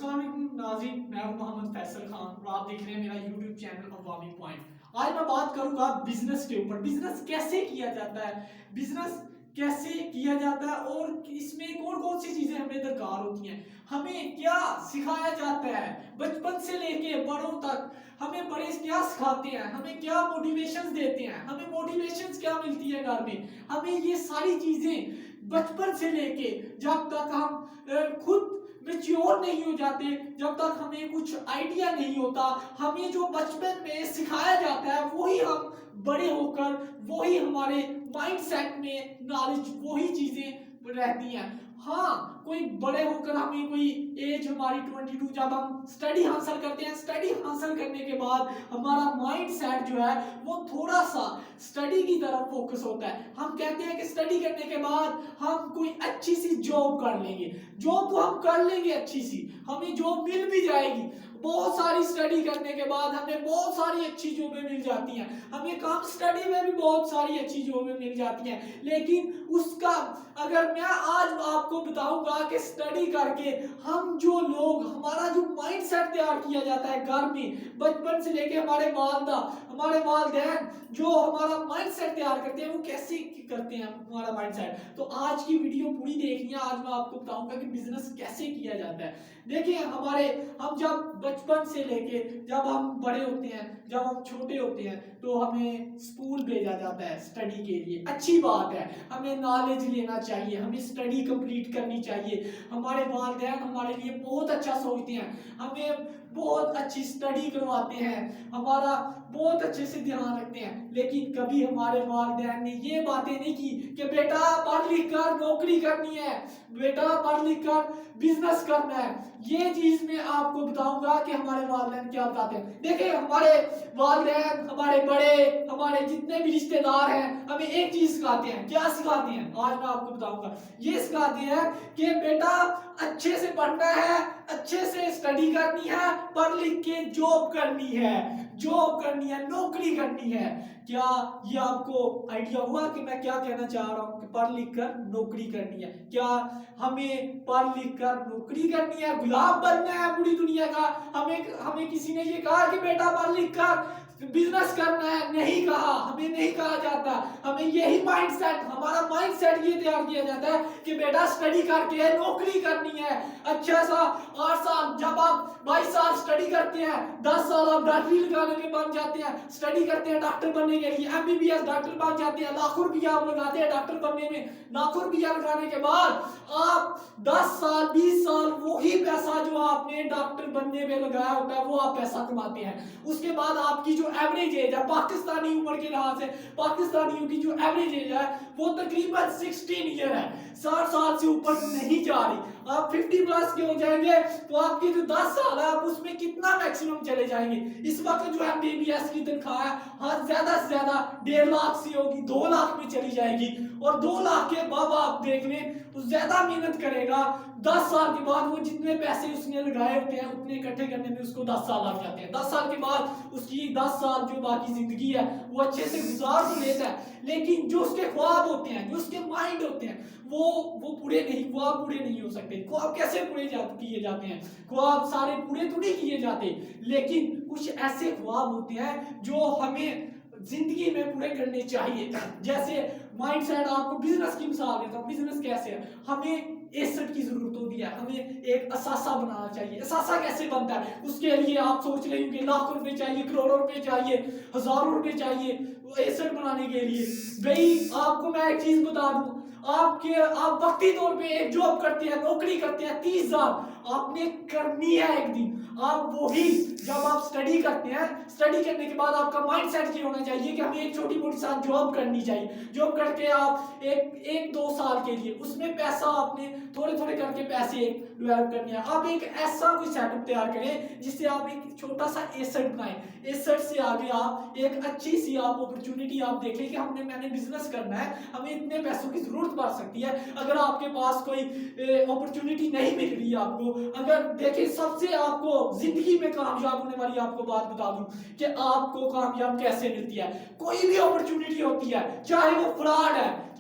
السلام علیکم ناظرین، میں ہوں محمد فیصل خان اور آپ دیکھ رہے ہیں میرا یوٹیوب چینل عوامی پوائنٹ۔ آج میں بات کروں گا بزنس کے اوپر، بزنس کیسے کیا جاتا ہے، بزنس کیسے کیا جاتا ہے اور اس میں کون کون سی چیزیں ہمیں درکار ہوتی ہیں، ہمیں کیا سکھایا جاتا ہے بچپن سے لے کے بڑوں تک، ہمیں بڑے کیا سکھاتے ہیں، ہمیں کیا موٹیویشنز دیتے ہیں، ہمیں موٹیویشنز کیا ملتی ہے گھر میں، ہمیں یہ ساری چیزیں بچپن سے لے کے جب تک ہم خود میچیور نہیں ہو جاتے، جب تک ہمیں کچھ آئیڈیا نہیں ہوتا، ہمیں جو بچپن میں سکھایا جاتا ہے وہی ہم بڑے ہو کر وہی ہمارے مائنڈ سیٹ میں نالج وہی چیزیں رہتی ہیں۔ ہاں کوئی بڑے ہو کر ہمیں کوئی ایج ہماری 22 جب ہم سٹڈی حاصل کرتے ہیں، سٹڈی حاصل کرنے کے بعد ہمارا مائنڈ سیٹ جو ہے وہ تھوڑا سا سٹڈی کی طرف فوکس ہوتا ہے۔ ہم کہتے ہیں کہ سٹڈی کرنے کے بعد ہم کوئی اچھی سی جاب کر لیں گے، جاب تو ہم کر لیں گے اچھی سی، ہمیں جاب مل بھی جائے گی، بہت ساری سٹڈی کرنے کے بعد ہمیں بہت ساری اچھی جابیں مل جاتی ہیں، ہمیں کم سٹڈی میں بھی بہت ساری اچھی جابیں مل جاتی ہیں، لیکن اس کا اگر میں آج آپ کو بتاؤں گا کہ سٹڈی کر کے ہم جو لوگ ہمارا جو مائنڈ سیٹ تیار کیا جاتا ہے گھر میں بچپن سے لے کے ہمارے والدہ ہمارے والدین جو ہمارا مائنڈ سیٹ تیار کرتے ہیں وہ کیسے کرتے ہیں ہمارا مائنڈ سیٹ، تو آج کی ویڈیو پوری دیکھنی ہے۔ آج میں آپ کو بتاؤں گا کہ بزنس کیسے کیا جاتا ہے۔ دیکھیں ہم جب بچپن سے لے کے جب ہم بڑے ہوتے ہیں، جب ہم چھوٹے ہوتے ہیں تو ہمیں اسکول بھیجا جاتا ہے سٹڈی کے لیے، اچھی بات ہے، ہمیں نالج لینا چاہیے، ہمیں سٹڈی کمپلیٹ کرنی چاہیے، ہمارے والدین ہمارے لیے بہت اچھا سوچتے ہیں، ہمیں بہت اچھی سٹڈی کرواتے ہیں، ہمارا بہت اچھے سے دھیان رکھتے ہیں، لیکن کبھی ہمارے والدین نے یہ باتیں نہیں کی کہ بیٹا پڑھ لکھ کر نوکری کرنی ہے، بیٹا پڑھ لکھ کر بزنس کرنا ہے۔ یہ چیز میں آپ کو بتاؤں گا کہ ہمارے والدین کیا بتاتے ہیں۔ دیکھیں ہمارے والدین ہمارے بڑے ہمارے جتنے بھی رشتہ دار ہیں ہمیں ایک چیز سکھاتے ہیں، کیا سکھاتے ہیں آج میں آپ کو بتاؤں گا، یہ سکھاتے ہیں کہ بیٹا اچھے سے پڑھنا ہے، اچھے سے سٹڈی کرنی ہے، پڑھ لکھ کے جاب کرنی ہے، جاب کرنی ہے، نوکری کرنی ہے۔ کیا یہ آپ کو آئیڈیا ہوا کہ میں کیا کہنا چاہ رہا ہوں کہ پڑھ لکھ کر نوکری کرنی ہے؟ کیا ہمیں پڑھ لکھ کر نوکری کرنی ہے، غلام بننا ہے پوری دنیا کا؟ ہمیں کسی نے یہ کہا کہ بیٹا پڑھ لکھ کر بزنس کرنا ہے؟ نہیں کہا، ہمیں نہیں کہا جاتا، ہمیں یہی مائنڈ سیٹ ہمارا مائنڈ سیٹ یہ تیار کیا جاتا ہے کہ بیٹا سٹڈی کر کے نوکری کرنی ہے، اچھا سا 8 سال جب آپ 22 سال سٹڈی کرتے ہیں، 10 سال آپ ڈاکٹری لگانے میں بن جاتے ہیں، سٹڈی کرتے ہیں ڈاکٹر بننے کے لیے، MBBS ڈاکٹر بن جاتے ہیں، لاکھوں روپیہ آپ لگاتے ہیں ڈاکٹر بننے میں، لاکھوں روپیہ لگانے کے بعد آپ 10 سال 20 سال وہی پیسہ جو آپ نے ڈاکٹر بننے میں لگایا ہوتا ہے وہ آپ پیسہ کماتے ہیں۔ اس کے بعد آپ کی جو ایوریج ایج ہے پاکستانی عمر کے لحاظ سے، پاکستانیوں کی جو ایوریج ایج ہے وہ تقریباً 16 ایئر ہے، 60 سال سے اوپر نہیں جا رہی۔ آپ 50 پلس کے ہو جائیں گے تو آپ کے جو 10 سال ہے آپ اس میں کتنا میکسیمم چلے جائیں گے؟ اس وقت جو ہے MBBS کی تنخواہ ہے ہاں زیادہ سے زیادہ 1.5 لاکھ سے ہوگی، 2 لاکھ میں چلی جائے گی، اور 2 لاکھ کے بعد آپ دیکھ لیں تو زیادہ محنت کرے گا، 10 سال کے بعد وہ جتنے پیسے اس نے لگائے ہوتے ہیں اتنے اکٹھے کرنے میں اس کو 10 سال لگ جاتے ہیں، 10 سال کے بعد اس کی 10 سال جو باقی زندگی ہے وہ اچھے سے گزار تو لیتا ہے، لیکن جو اس کے خواب ہوتے ہیں، جو اس کے مائنڈ ہوتے ہیں وہ پورے نہیں، خواب پورے نہیں ہو سکتے۔ خواب کیسے پورے کیے جاتے ہیں؟ خواب سارے پورے تو نہیں کیے جاتے، لیکن کچھ ایسے خواب ہوتے ہیں جو ہمیں زندگی میں پورے کرنے چاہیے۔ جیسے مائنڈ سیٹ، آپ کو بزنس کی مثال دیتا ہوں، بزنس کیسے ہے، ہمیں ایسٹ کی ضرورت ہوتی ہے، ہمیں ایک اثاثہ بنانا چاہیے۔ اثاثہ کیسے بنتا ہے؟ اس کے لیے آپ سوچ رہے ہوں کہ لاکھوں روپے چاہیے، کروڑوں روپے چاہیے، ہزاروں روپے چاہیے ایسٹ بنانے کے لیے۔ بھئی آپ کو میں ایک چیز بتا دوں، آپ وقتی طور پہ ایک جاب کرتے ہیں، نوکری کرتے ہیں 30 سال، آپ نے کرنی ہے ایک دن، آپ وہی جب آپ سٹڈی کرتے ہیں، سٹڈی کرنے کے بعد آپ کا مائنڈ سیٹ یہ ہونا چاہیے کہ ہمیں ایک چھوٹی موٹی ساتھ جاب کرنی چاہیے، جاب کر کے آپ ایک 2 سال کے لیے اس میں پیسہ آپ نے تھوڑے تھوڑے کر کے پیسے ڈیولپ کرنے ہیں۔ آپ ایک ایسا کوئی سیٹ اپ تیار کریں جس سے آپ ایک چھوٹا سا ایسٹ بنائیں، ایسٹ سے آگے آپ ایک اچھی سی آپ اپرچونٹی آپ دیکھیں کہ میں نے بزنس کرنا ہے، ہمیں اتنے پیسوں کی ضرورت پڑ سکتی ہے۔ اگر آپ کے پاس کوئی اپرچونٹی نہیں مل رہی ہے آپ کو، اگر دیکھیں سب سے آپ کو زندگی میں کامیاب ہونے والی آپ کو بات بتا دوں کہ آپ کو کامیاب کیسے ملتی ہے، کوئی بھی اپرچونٹی ہوتی ہے، چاہے وہ فراڈ ہے،